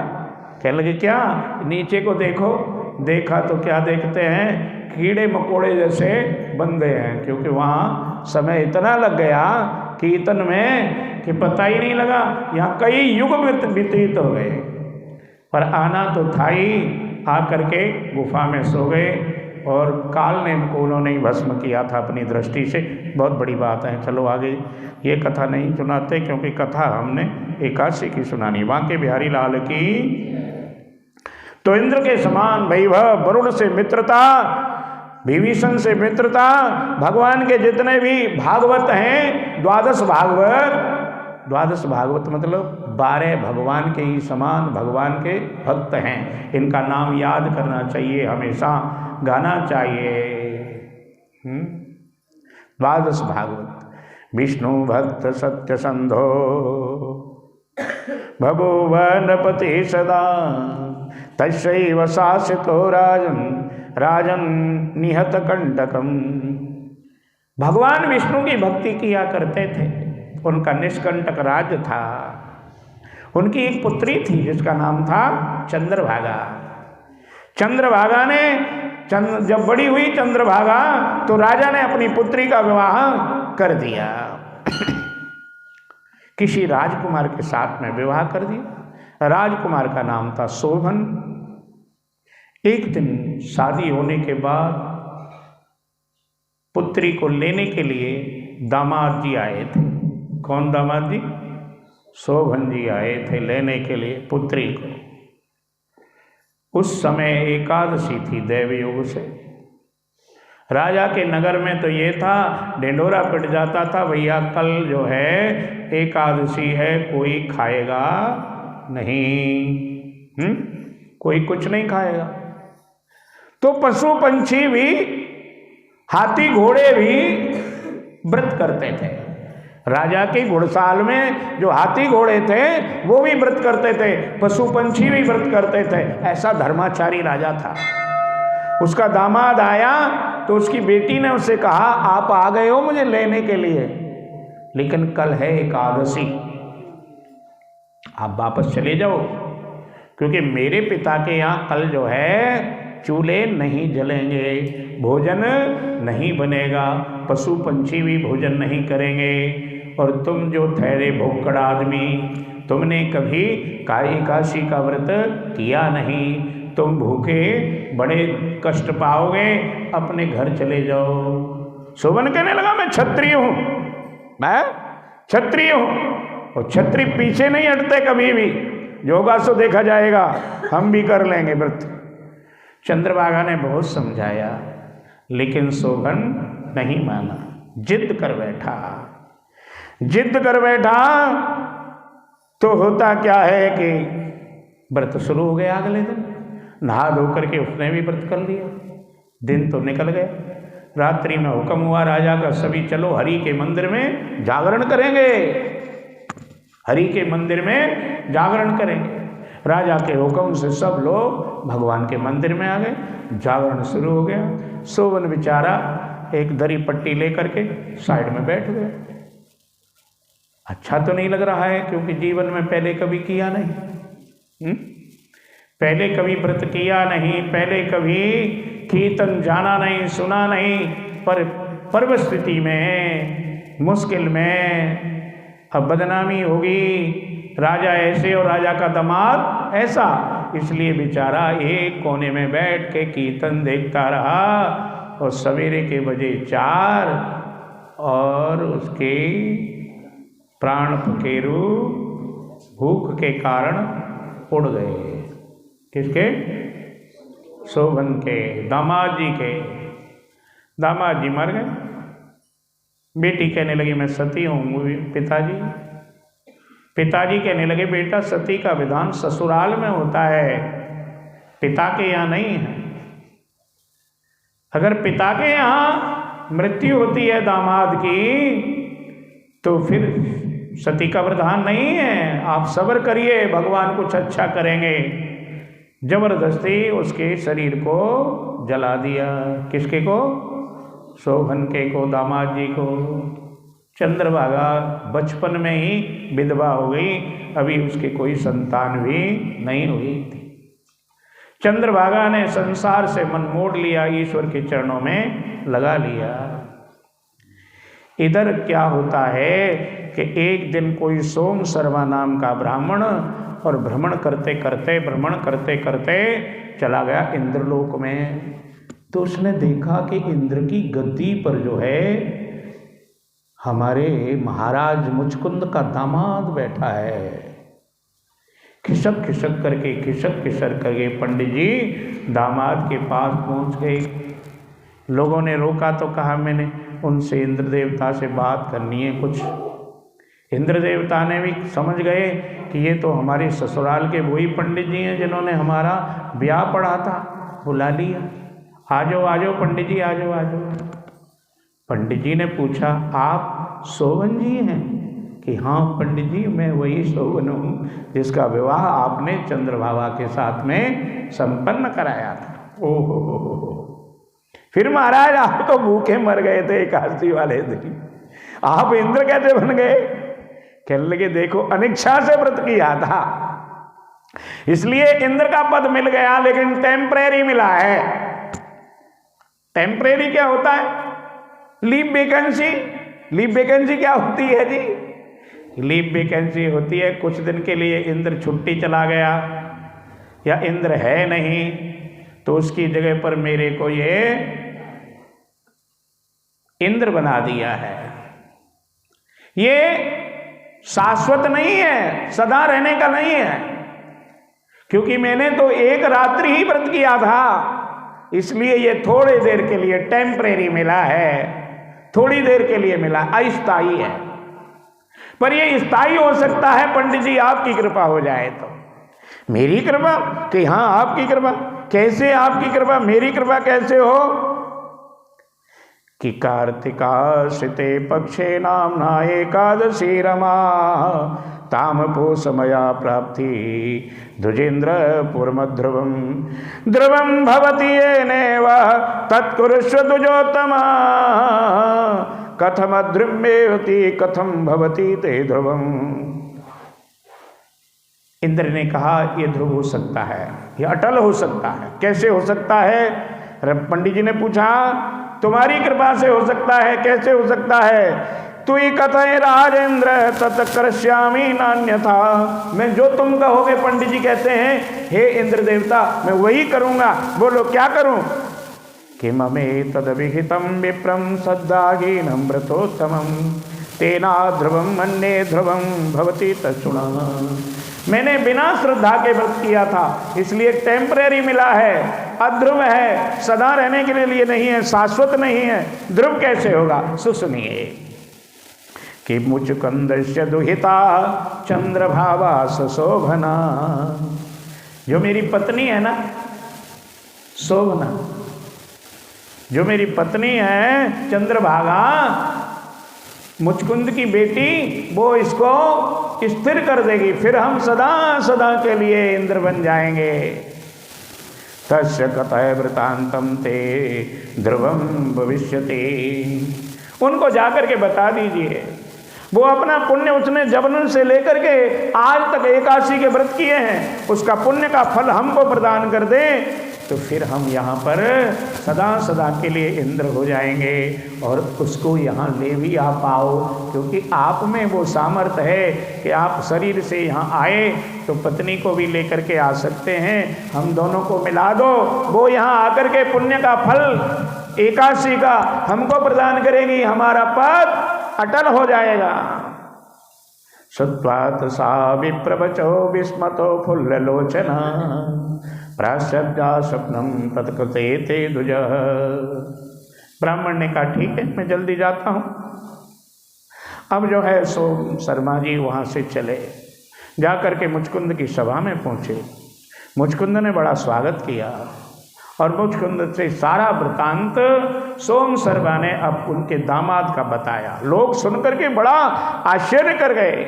कहने लगे, क्या? नीचे को देखो। देखा तो क्या देखते हैं, कीड़े मकोड़े जैसे बंदे हैं, क्योंकि वहाँ समय इतना लग गया कीर्तन में कि पता ही नहीं लगा, यहाँ कई युग व्यतीत हो गए। पर आना तो था ही, आकर के गुफा में सो गए और काल ने इनको उन्होंने ही भस्म किया था अपनी दृष्टि से। बहुत बड़ी बात है। चलो आगे ये कथा नहीं सुनाते, क्योंकि कथा हमने एकादशी की सुनानी। बांके बिहारी लाल की। तो इंद्र के समान वैभव, वरुण से मित्रता, विभीषण से मित्रता, भगवान के जितने भी भागवत हैं, 12 भागवत, 12 भागवत मतलब 12 भगवान के ही समान भगवान के भक्त हैं। इनका नाम याद करना चाहिए, हमेशा गाना चाहिए। 12 भागवत। विष्णु भक्त सत्य संधो भभुव नपति सदा तस्यैव शासितो राजन राजन निहत कंटकम। भगवान विष्णु की भक्ति किया करते थे। उनका निष्कंटक राज्य था। उनकी एक पुत्री थी जिसका नाम था चंद्रभागा। चंद्रभागा ने जब बड़ी हुई चंद्रभागा तो राजा ने अपनी पुत्री का विवाह कर दिया। किसी राजकुमार के साथ में विवाह कर दिया। राजकुमार का नाम था शोभन। एक दिन शादी होने के बाद पुत्री को लेने के लिए दामाद जी आए थे। कौन दामाद जी? शोभन जी आए थे लेने के लिए पुत्री को। उस समय एकादशी थी दैवयोग से। राजा के नगर में तो ये था, ढिंढोरा पिट जाता था, भैया कल जो है एकादशी है, कोई खाएगा नहीं, कोई कुछ नहीं खाएगा। तो पशु पंछी भी, हाथी घोड़े भी व्रत करते थे। राजा के घुड़साल में जो हाथी घोड़े थे वो भी व्रत करते थे, पशु पंछी भी व्रत करते थे। ऐसा धर्माचारी राजा था। उसका दामाद आया तो उसकी बेटी ने उससे कहा, आप आ गए हो मुझे लेने के लिए, लेकिन कल है एकादशी, आप वापस चले जाओ, क्योंकि मेरे पिता के यहाँ कल जो है चूल्हे नहीं जलेंगे, भोजन नहीं बनेगा, पशु पंछी भी भोजन नहीं करेंगे, और तुम जो ठहरे भुक्कड़ आदमी, तुमने कभी एकादशी का व्रत किया नहीं, तुम भूखे बड़े कष्ट पाओगे, अपने घर चले जाओ। शोभन कहने लगा, मैं क्षत्रिय हूँ, मैं क्षत्रिय हूँ, और क्षत्रिय पीछे नहीं हटते कभी भी, जो होगा सो देखा जाएगा, हम भी कर लेंगे व्रत। चंद्रभागा ने बहुत समझाया, लेकिन शोभन नहीं माना, जिद कर बैठा। जिद कर बैठा तो होता क्या है कि व्रत शुरू हो गया। अगले दिन नहा धो करके उसने भी व्रत कर लिया। दिन तो निकल गया। रात्रि में हुक्म हुआ राजा का, सभी चलो हरि के मंदिर में जागरण करेंगे, हरि के मंदिर में जागरण करेंगे। राजा के हुक्म से सब लोग भगवान के मंदिर में आ गए। जागरण शुरू हो गया। शोभन बेचारा एक दरी पट्टी लेकर के साइड में बैठ गए। अच्छा तो नहीं लग रहा है, क्योंकि जीवन में पहले कभी किया नहीं, पहले कभी व्रत किया नहीं, पहले कभी कीर्तन जाना नहीं, सुना नहीं, पर परिस्थिति में, मुश्किल में अब बदनामी होगी, राजा ऐसे और राजा का दामाद ऐसा, इसलिए बेचारा एक कोने में बैठ के कीर्तन देखता रहा। और सवेरे के बजे 4 और उसके प्राण पखेरु भूख के कारण उड़ गए। किसके? शोभन के, दामाद जी के। दामाद जी मर गए। बेटी कहने लगी, मैं सती हूँ पिताजी। पिताजी कहने लगे, बेटा सती का विधान ससुराल में होता है, पिता के यहाँ नहीं है। अगर पिता के यहाँ मृत्यु होती है दामाद की, तो फिर सती का विधान नहीं है। आप सब्र करिए, भगवान कुछ अच्छा करेंगे। जबरदस्ती उसके शरीर को जला दिया। किसके को? शोभन के को, दामाद जी को। चंद्रभागा बचपन में ही विधवा हो गई, अभी उसके कोई संतान भी नहीं हुई थी। चंद्रभागा ने संसार से मन मोड़ लिया, ईश्वर के चरणों में लगा लिया। इधर क्या होता है कि एक दिन कोई सोम शर्मा नाम का ब्राह्मण, और भ्रमण करते करते चला गया इंद्रलोक में। तो उसने देखा कि इंद्र की गद्दी पर जो है हमारे महाराज मुचकुंद का दामाद बैठा है। खिसक खिसक करके पंडित जी दामाद के पास पहुंच गए। लोगों ने रोका तो कहा, मैंने उनसे इंद्र देवता से बात करनी है कुछ। इंद्र देवता ने भी समझ गए कि ये तो हमारे ससुराल के वही पंडित जी हैं जिन्होंने हमारा ब्याह पढ़ा था। बुला लिया, आ जाओ पंडित जी, आ जाओ। पंडित जी ने पूछा, आप शोभन जी हैं? कि हाँ पंडित जी, मैं वही शोभन हूँ जिसका विवाह आपने चंद्रभागा के साथ में संपन्न कराया था। ओहो, फिर महाराज आप तो भूखे मर गए थे एकादशी वाले दिन, आप इंद्र कैसे बन गए? कहने लगे देखो अनिच्छा से व्रत किया था, इसलिए इंद्र का पद मिल गया, लेकिन टेम्परेरी मिला है। टेम्परेरी क्या होता है? Leave vacancy. लीव वैकेंसी क्या होती है जी? लीव वैकेंसी होती है कुछ दिन के लिए इंद्र छुट्टी चला गया या इंद्र है नहीं, तो उसकी जगह पर मेरे को ये इंद्र बना दिया है। ये शाश्वत नहीं है, सदा रहने का नहीं है, क्योंकि मैंने तो एक रात्रि ही व्रत किया था, इसलिए ये थोड़ी देर के लिए टेम्परेरी मिला है, थोड़ी देर के लिए मिला, अस्थायी है। पर ये स्थायी हो सकता है पंडित जी आपकी कृपा हो जाए तो। मेरी कृपा? कि हाँ आपकी कृपा। कैसे आपकी कृपा? मेरी कृपा कैसे हो? कि कार्तिकाश्रिते पक्षे नाम्ना एकादशी रमा तामपोषमया प्राप्ति द्विजेन्द्र पूर्वध्रुवम ध्रुवम भवति येनेव तत्कुरुष्व द्विजोत्तमा कथम ध्रुमेवति कथम भवति ते ध्रुवम। इंद्र ने कहा यह ध्रुव हो सकता है, यह अटल हो सकता है। कैसे हो सकता है? पंडित जी ने पूछा तुम्हारी कृपा से हो सकता है। कैसे हो सकता है? तु ही कथय राजेंद्र तत्कर्ष्यामि नान्यथा। मैं जो तुम कहोगे, पंडित जी कहते हैं हे इंद्र देवता मैं वही करूंगा। बोलो क्या करूं? किममे तदविहितं विप्रं सद्दाहीनं व्रतोत्तमं तेना ध्रुवं मन्ये ध्रुवं भवति तच्छृणु। मैंने बिना श्रद्धा के व्रत किया था, इसलिए टेम्परेरी मिला है, अध्रुव है, सदा रहने के लिए नहीं है, शाश्वत नहीं है। ध्रुव कैसे होगा? सुनिए कि मुचुकंदस्य दुहिता चंद्रभावा सशोभना। जो मेरी पत्नी है ना शोभना, जो मेरी पत्नी है चंद्रभागा, मुचकुंद की बेटी, वो इसको स्थिर कर देगी, फिर हम सदा सदा के लिए इंद्र बन जाएंगे। तस्य कथय वृतांतम ते ध्रुवम भविष्यति। उनको जाकर के बता दीजिए, वो अपना पुण्य उसने जबन से लेकर के आज तक एकादशी के व्रत किए हैं, उसका पुण्य का फल हमको प्रदान कर दे, तो फिर हम यहाँ पर सदा सदा के लिए इंद्र हो जाएंगे और उसको यहाँ ले भी आ पाओ, क्योंकि आप में वो सामर्थ्य है कि आप शरीर से यहाँ आए तो पत्नी को भी लेकर के आ सकते हैं। हम दोनों को मिला दो, वो यहाँ आकर के पुण्य का फल एकादशी का हमको प्रदान करेगी, हमारा पद अटल हो जाएगा। श्रुत्वा सा विप्रवचो विस्मतो फुल्ललोचना प्राश्चर्या स्वप्नम तत्कृते ते द्विज। ब्राह्मण ने कहा ठीक है मैं जल्दी जाता हूँ। अब जो है सो शर्मा जी वहाँ से चले, जाकर के मुचकुंद की सभा में पहुँचे। मुचकुंद ने बड़ा स्वागत किया और मुचकुंद से सारा वृतांत सोम शर्मा ने अब उनके दामाद का बताया। लोग सुनकर के बड़ा आश्चर्य कर गए।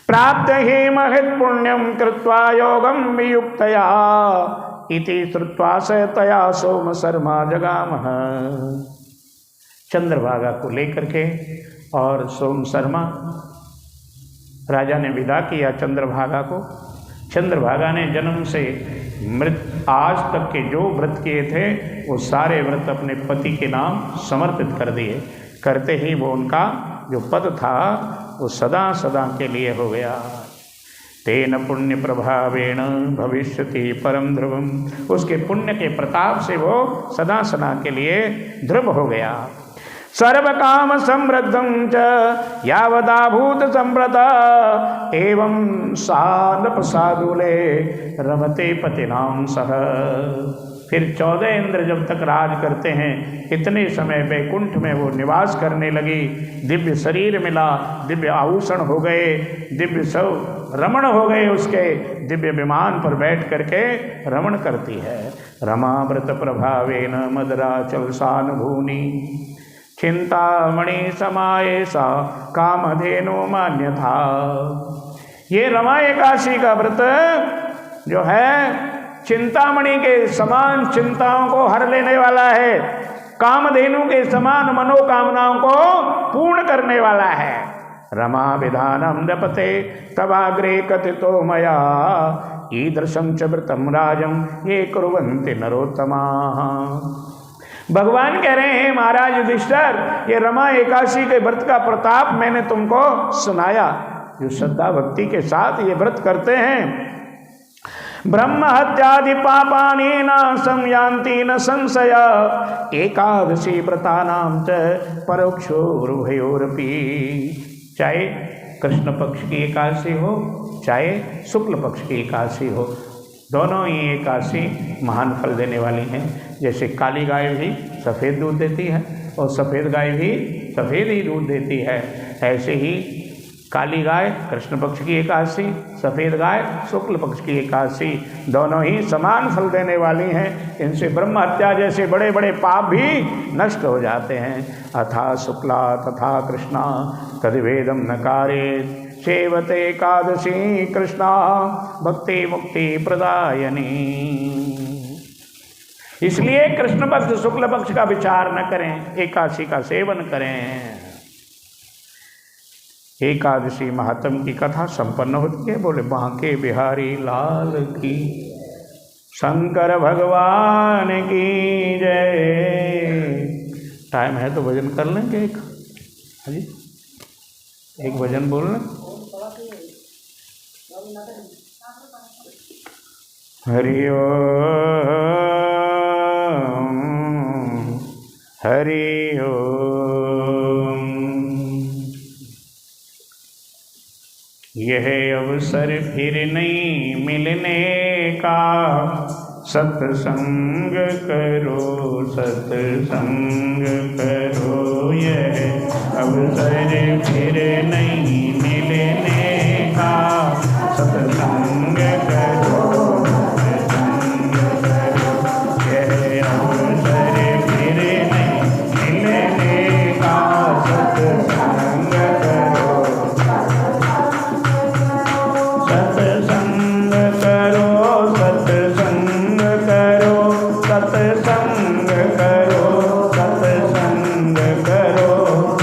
प्राप्त ही महित पुण्यम कृत्वा योगम वियुक्तया इति श्रुत्वा स तया सोम शर्मा जगामः। चंद्रभागा को लेकर के और सोम शर्मा राजा ने विदा किया चंद्रभागा को। चंद्रभागा ने जन्म से मृत आज तक के जो व्रत किए थे वो सारे व्रत अपने पति के नाम समर्पित कर दिए। करते ही वो उनका जो पद था वो सदा सदा के लिए हो गया। तेन पुण्य प्रभावेण भविष्यति परम ध्रुवम। उसके पुण्य के प्रताप से वो सदा सदा के लिए ध्रुव हो गया। सर्व काम समृद्धं च यावदाभूत संप्रता एवं सा नृपसादुले रमते पतिनाम सह। फिर 14 इंद्र जब तक राज करते हैं, इतने समय वैकुंठ में वो निवास करने लगी। दिव्य शरीर मिला, दिव्य आभूषण हो गए, दिव्य सब रमण हो गए। उसके दिव्य विमान पर बैठ करके रमण करती है। रमाव्रत प्रभावेन मदराचल सानुभूनि चिंतामणि समायेसा कामधेनु मान्यथा। ये रमा एकादशी का व्रत जो है चिंतामणि के समान चिंताओं को हर लेने वाला है, कामधेनु के समान मनोकामनाओं को पूर्ण करने वाला है। रमा विधानम जपते तवाग्रे कथितो मया ईदृशं च व्रतम राजम ये कुर्वन्ति नरोत्तमा। भगवान कह रहे हैं महाराज युधिष्ठिर, ये रमा एकादशी के व्रत का प्रताप मैंने तुमको सुनाया। जो श्रद्धा भक्ति के साथ ये व्रत करते हैं, ब्रह्म हत्यादि पापानि न संयान्ति न संशय एकादशी व्रतानां च परोक्षोर्भयोरपि। चाहे कृष्ण पक्ष की एकादशी हो, चाहे शुक्ल पक्ष की एकादशी हो, दोनों ही एकादशी महान फल देने वाली हैं। जैसे काली गाय भी सफ़ेद दूध देती है और सफ़ेद गाय भी सफ़ेद ही दूध देती है, ऐसे ही काली गाय कृष्ण पक्ष की एकादशी, सफ़ेद गाय शुक्ल पक्ष की एकादशी, दोनों ही समान फल देने वाली हैं। इनसे ब्रह्म हत्या जैसे बड़े बड़े पाप भी नष्ट हो जाते हैं। अथा शुक्ला तथा कृष्णा तद्वेदम नकारे सेवते एकादशी कृष्णा भक्ति मुक्ति प्रदायनी। इसलिए कृष्ण पक्ष शुक्ल पक्ष का विचार न करें, एकादशी का सेवन करें। एकादशी महात्म की कथा संपन्न होती है। बोले बांके बिहारी लाल की, शंकर भगवान की जय। टाइम है तो भजन कर लेंगे एक, हाँ जी, एक भजन बोल लें। हरि ओम हरि ओम। यह अवसर फिर नहीं मिलने का, सत्संग करो सत्संग करो। यह अवसर फिर नहीं मिलने का, सत्संग करो सत्संग करो। यह अवसर फिर नहीं मिलने का, सत्संग करो सत्संग करो सत्संग करो सत्संग करो सत्संग करो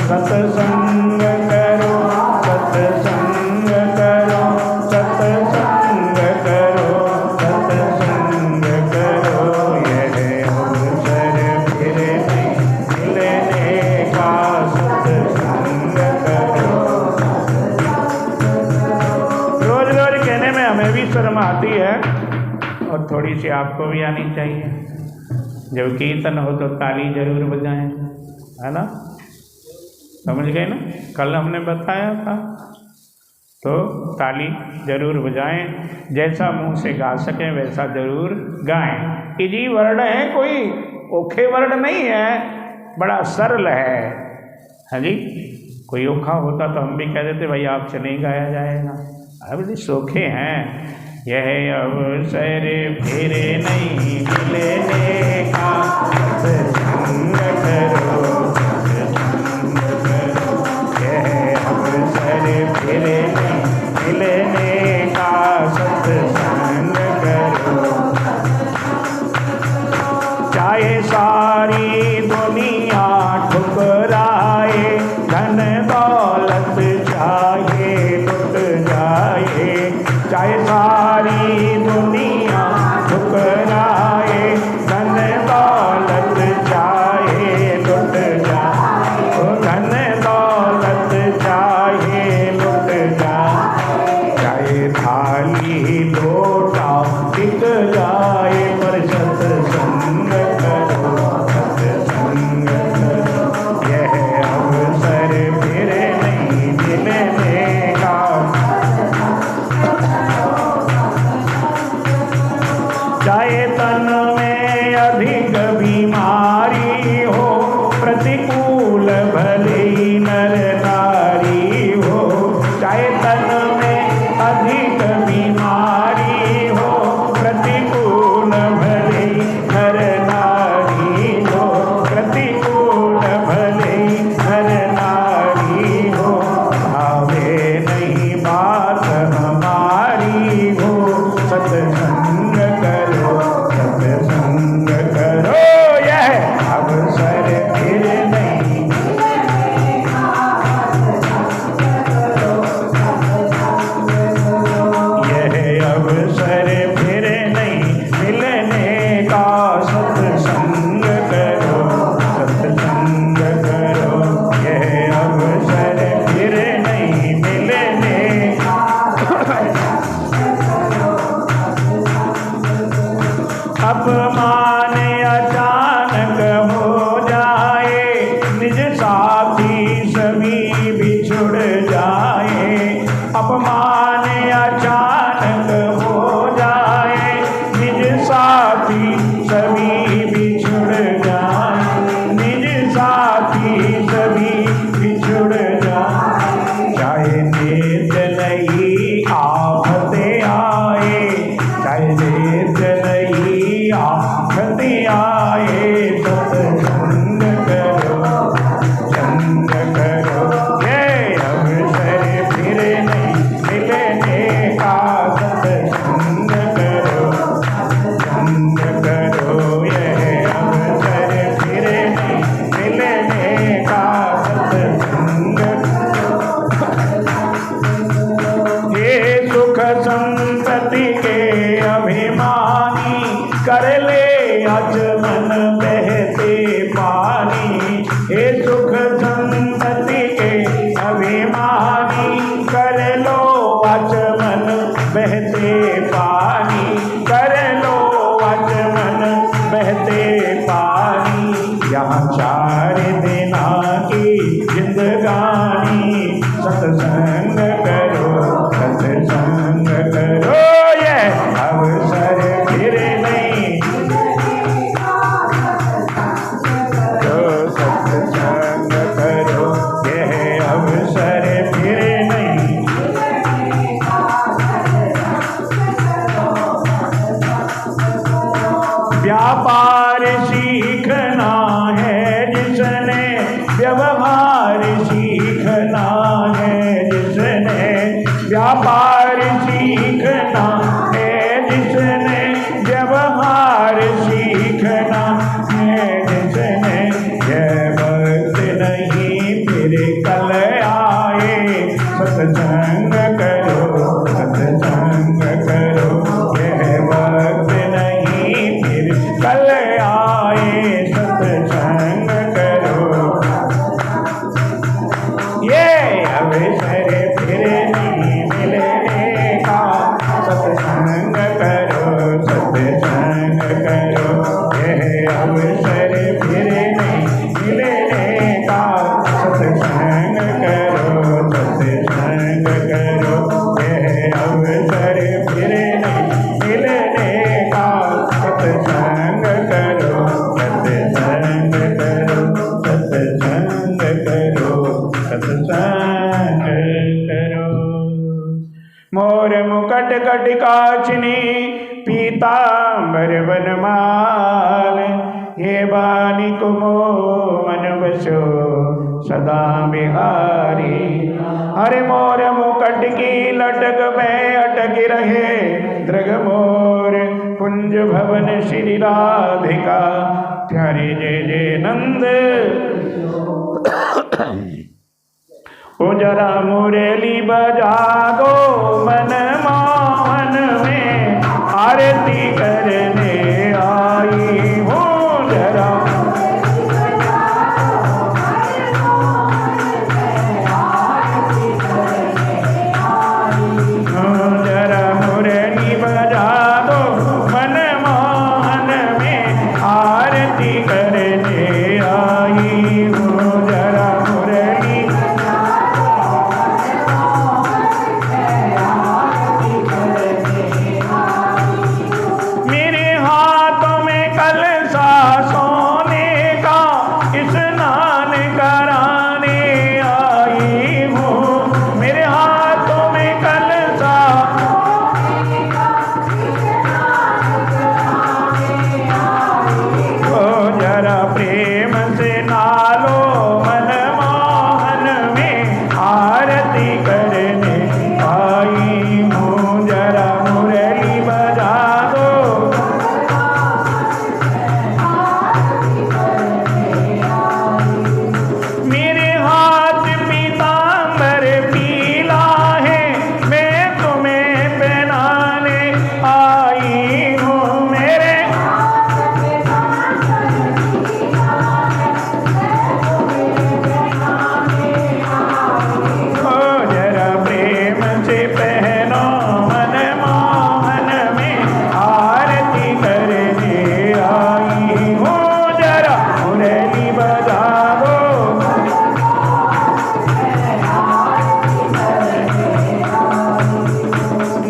सत्संग करो सत्संग करो सत्संग करो सत्संग करो। यह अवसर फिर नहीं मिलने का, सत्संग करो। रोज रोज कहने में हमें भी शर्म आती है और थोड़ी सी आपको भी आनी चाहिए। जब कीर्तन हो तो ताली जरूर बजाएं, है ना, समझ गए ना। कल हमने बताया था, तो ताली जरूर बजाएं। जैसा मुंह से गा सकें वैसा जरूर गाएं। इजी वर्ण है, कोई ओखे वर्ण नहीं है, बड़ा सरल है। हाँ जी, कोई ओखा होता तो हम भी कह देते भाई आपसे नहीं गाया जाएगा। अब सोखे हैं। यह अवसर फिर नहीं मिलने का, सत्संग करो सत्संग करो। यह अवसर फिर नहीं मिलने का, सत्संग करो। चाहे सारी दुनिया ठुकराए, धन दौलत चाहे लुट जाए। चाहे सारी दुनिया ठुकराए, धन दौलत कल आए सत्संग करो सत्संग करो यह वक्त नहीं फिर कल आए सत्संग करो ये अवसर फिर नहीं मिलने का सत्संग करो सत्संग करो यह अवसर फिर नहीं मिलने का सत्संग करो सत्संग करो यह अवसर फिर नहीं मिलने का सत्संग करो सत्संग करो सत्संग करो सत्संग करो। मोर मुकुट कटिकाचिनी पीतांबर बनमाल ये बानी कुमो मन बसो सदा बिहारी। हरे मोर मुकुट की लटक में अटक रहे दृग मोर कुंज भवन श्री राधिका प्यारी जय जय नंद। ओ जरा मुरली बजा दो मन मोहन में आरती करने आई हूँ जरा जरा मुरली बजा दो मन मोहन में आरती करने आई हूँ जरा मुरली मेरे हाथों में कलशा सोने का स्नान कराने आई हूँ मेरे हाथों में कलशा ओ जरा प्रेम से नालो मन मोहन में आरती करने आई हूँ जरा मुरली बजा दो मेरे हाथ पीतांबर पीला है मैं तुम्हें पहनाने आई हूँ मेरे ओ जरा प्रेम से पहनो मन मोहन में आरती करने आई हूँ जरा मुरली बजा दो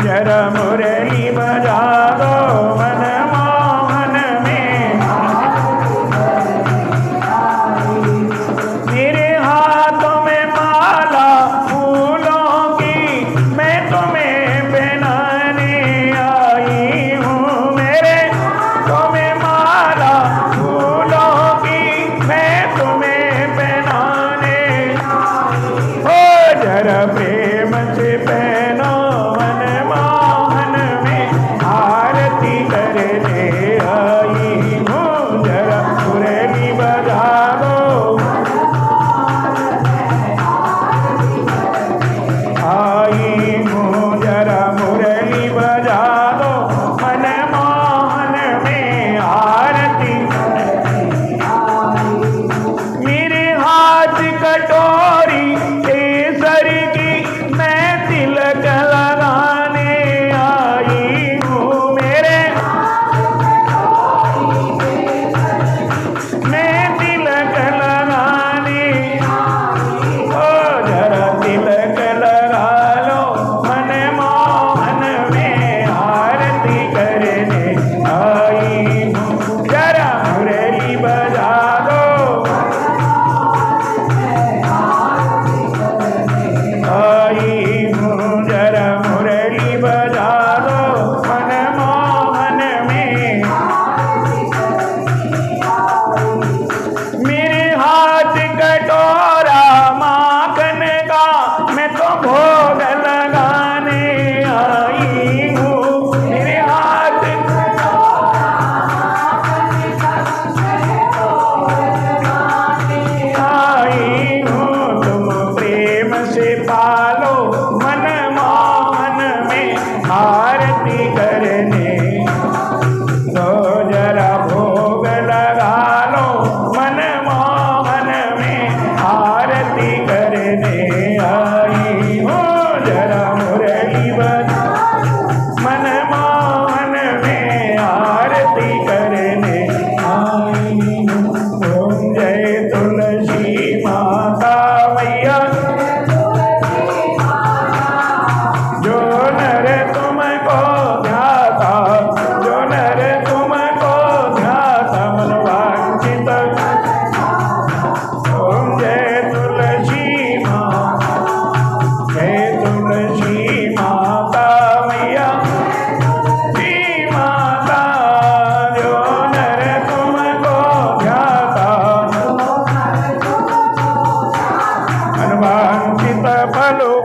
जरा मुरली बजा दो मन मोहन में मेरे हाथों में माला फूलों की मैं तुम्हें पहनाने आई हूँ मेरे तुम्हें माला फूलों की मैं तुम्हें पहनाने ओ जरा प्रेम से पहनो मन मोहन में आरती करने आई हूँ जरा मुरली बजा दो आई हूँ जरा मुरली बजा दो मन मोहन में आरती मेरे हाथ कटोरी केसर की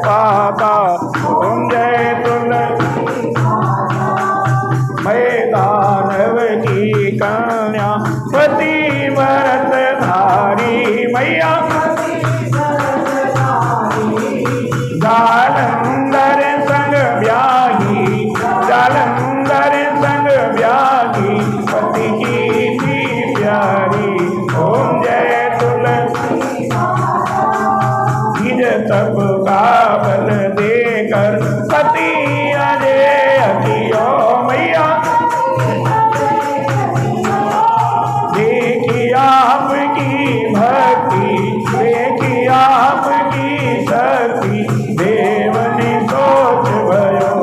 पाता। ओम जय तुलसी मैं दानव की कन्या पति व्रत धारी मैया जालंधर संग ब्याही जालंधर संग ब्याही पति की थी प्यारी। ओम जय तुलसी निज तप का बल देकर पति अजय कियो मैया देखी आपकी भक्ति देखी आपकी शक्ति देव ने सोच भयो।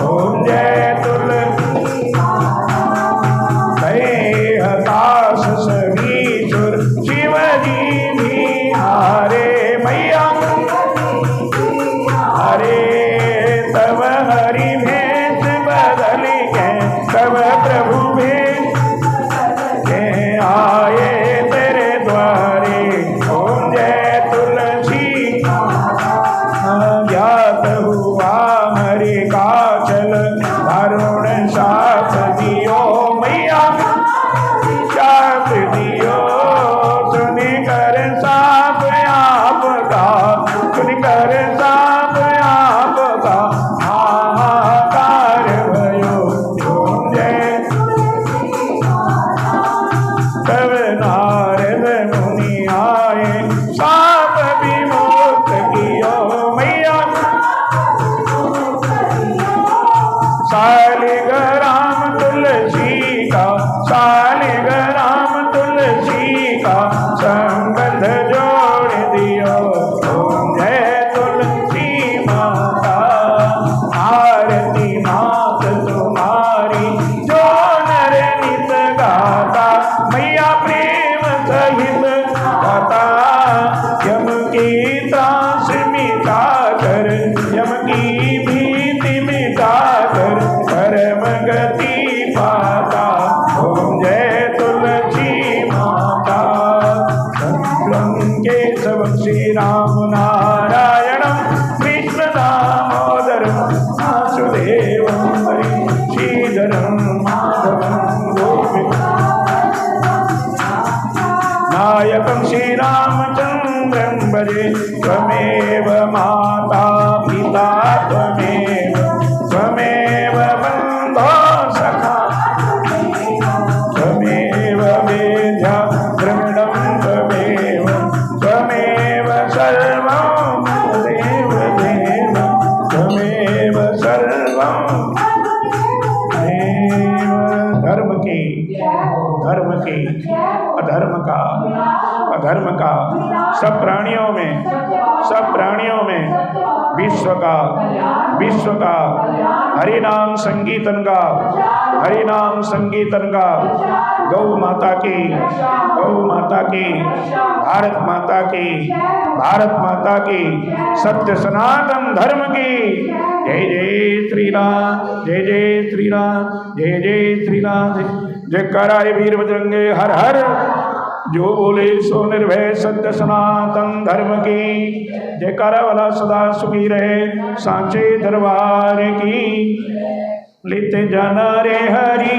ओम जय तुलसी भय हताश सभी शिव जी भी हारे मैया हरे तब हरि भेष बदल के तब प्रभु भेष के आए तेरे द्वारे। ओम जय तुलसी ज्ञात हुआ हरि का चल दारुण साथ दियो मैया साथ दियो सुनी कर साथ आपका सुनी कर साथ आपका हाहाकार भयो। ओम जय तब नारद मुनि आए साप विमुक्त कियो मैया शालिग्राम तुलसी का शालिग्राम तुलसी का संबंध जोड़ दियो। ओम जय तुलसी माता आरती मात तुम्हारी जो नर नित गाता मैया प्रेम सहित गाता। यम की त्रास मिटा कर यम की भीति मिटा कर परम गति पाता। ओम जय तुलसी माता केशव श्री राम नारायणं कृष्ण दामोदरं वासुदेवं हरि श्रीधरं माधवं गोपिका नायकं श्रीरामचन्द्रं भजे। त्वमेव माता पिता त्वमेव त्वमेव बन्धो सखा त्वमेव वेद्या द्रविणं त्वमेव त्वमेव सर्वं देव देव त्वमेव सर्वं देव। धर्म की अधर्म का सब प्राणियों में विश्व का हरिनाम संकीर्तन का गौ माता की भारत माता की सत्य सनातन धर्म की जय जय श्री राम जय जय श्री राम जय जय श्री राम जयकारा वीर बजरंगे हर हर जो बोले सो निर्भय सत्य सनातन धर्म की जयकारा वाला सदा सुखी रहे सांचे दरबार की लेते जाना रे हरि।